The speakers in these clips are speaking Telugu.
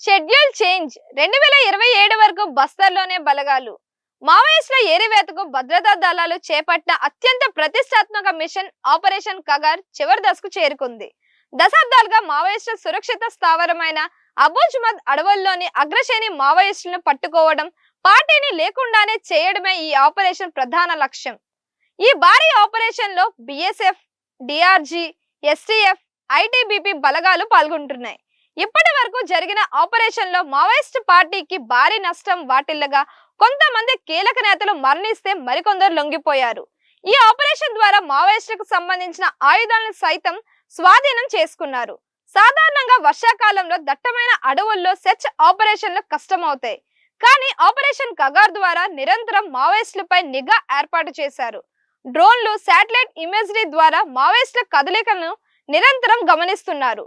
షెడ్యూల్ చేంజ్ 2027 వరకు బస్తర్లోనే బలగాలు. మావోయిస్టుల ఏరివేతకు భద్రతా దళాలు చేపట్టిన అత్యంత ప్రతిష్టాత్మక మిషన్ ఆపరేషన్ కగార్ చివరి దశకు చేరుకుంది. దశాబ్దాలుగా మావోయిస్టుల సురక్షిత స్థావరమైన అబూజ్మద్ అడవుల్లోని అగ్రశ్రేణి మావోయిస్టులను పట్టుకోవడం, పార్టీని లేకుండానే చేయడమే ఈ ఆపరేషన్ ప్రధాన లక్ష్యం. ఈ భారీ ఆపరేషన్ లో బీఎస్ఎఫ్, డిఆర్జీ, ఎస్టీఎఫ్, ఐటీబీపీ బలగాలు పాల్గొంటున్నాయి. ఇప్పటి వరకు జరిగిన ఆపరేషన్ లో మావోయిస్టు పార్టీకి భారీ నష్టం వాటిల్లగా కొంతమంది కీలక నేతలు మరణిస్తే మరికొందరు లొంగిపోయారు. ఈ ఆపరేషన్ ద్వారా మావోయిస్టులకు సంబంధించిన ఆయుధాలను సైతం స్వాధీనం చేసుకున్నారు. సాధారణంగా వర్షాకాలంలో దట్టమైన అడవుల్లో సెర్చ్ ఆపరేషన్లు కష్టమవుతాయి. కానీ ఆపరేషన్ కగార్ ద్వారా నిరంతరం మావోయిస్టులపై నిఘా ఏర్పాటు చేశారు. డ్రోన్లు, శాటిలైట్ ఇమేజరీ ద్వారా మావోయిస్టుల కదలికలను నిరంతరం గమనిస్తున్నారు.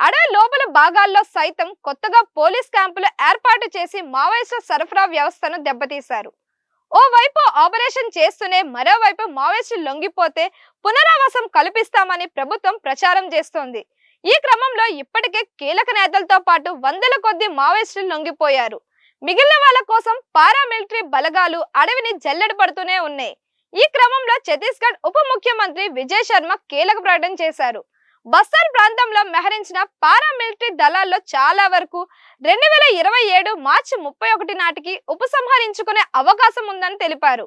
అడవి లోపల భాగాల్లో సైతం కొత్తగా పోలీస్ క్యాంపులు ఏర్పాటు చేసి మావోయిస్టుల సరఫరా వ్యవస్థను దెబ్బతీశారు. ఓవైపు ఆపరేషన్ చేస్తూనే మరోవైపు మావోయిస్టులు లొంగిపోతే పునరావాసం కల్పిస్తామని ప్రభుత్వం ప్రచారం చేస్తోంది. ఈ క్రమంలో ఇప్పటికే కీలక నేతలతో పాటు వందల కొద్ది మావోయిస్టులు లొంగిపోయారు. మిగిలిన వాళ్ళ కోసం పారామిలిటరీ బలగాలు అడవిని జల్లెడ పడుతూనే ఉన్నాయి. ఈ క్రమంలో ఛత్తీస్గఢ్ ఉప ముఖ్యమంత్రి విజయ్ శర్మ కీలక ప్రకటన చేశారు. బస్తర్ ప్రాంతంలో మోహరించిన పారామిలిటరీ దళాల్లో చాలా వరకు 2027 మార్చి 31 నాటికి ఉపసంహరించుకునే అవకాశం ఉందని తెలిపారు.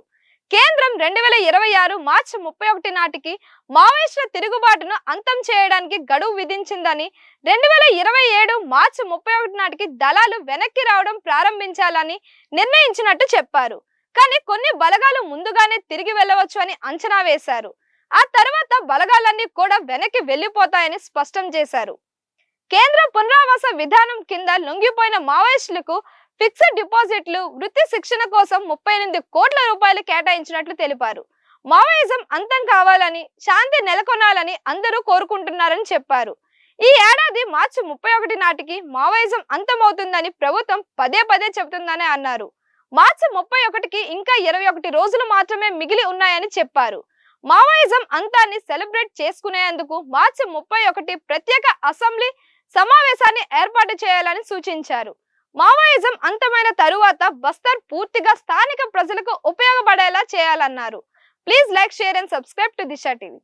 కేంద్రం 2026 మార్చి 31 నాటికి మావోయిస్టుల తిరుగుబాటును అంతం చేయడానికి గడువు విధించిందని, 2027 మార్చి 31 నాటికి దళాలు వెనక్కి రావడం ప్రారంభించాలని నిర్ణయించినట్టు చెప్పారు. కానీ కొన్ని బలగాలు ముందుగానే తిరిగి వెళ్ళవచ్చు అని అంచనా వేశారు. ఆ తర్వాత బలగాలన్నీ కూడా వెనక్కి వెళ్లిపోతాయని స్పష్టం చేశారు. కేంద్ర పునరావాస విధానం కింద లొంగిపోయిన మావోయిస్టులకు ఫిక్స్డ్ డిపాజిట్లు, వృత్తి శిక్షణ కోసం 38 కోట్ల రూపాయలు కేటాయించినట్లు తెలిపారు. మావోయిజం అంతం కావాలని, శాంతి నెలకొనాలని అందరూ కోరుకుంటున్నారని చెప్పారు. ఈ ఏడాది మార్చి 31 నాటికి మావోయిజం అంతమవుతుందని ప్రభుత్వం పదే పదే చెబుతుందని అన్నారు. మార్చి 31కి ఇంకా 21 రోజులు మాత్రమే మిగిలి ఉన్నాయని చెప్పారు. మావోయిజం అంతాన్ని సెలబ్రేట్ చేసుకునేందుకు మార్చి 31 ప్రత్యేక అసెంబ్లీ సమావేశాన్ని ఏర్పాటు చేయాలని సూచించారు. మావోయిజం అంతమైన తరువాత బస్తర్ పూర్తిగా స్థానిక ప్రజలకు ఉపయోగపడేలా చేయాలన్నారు. Please like, share and subscribe to Disha TV.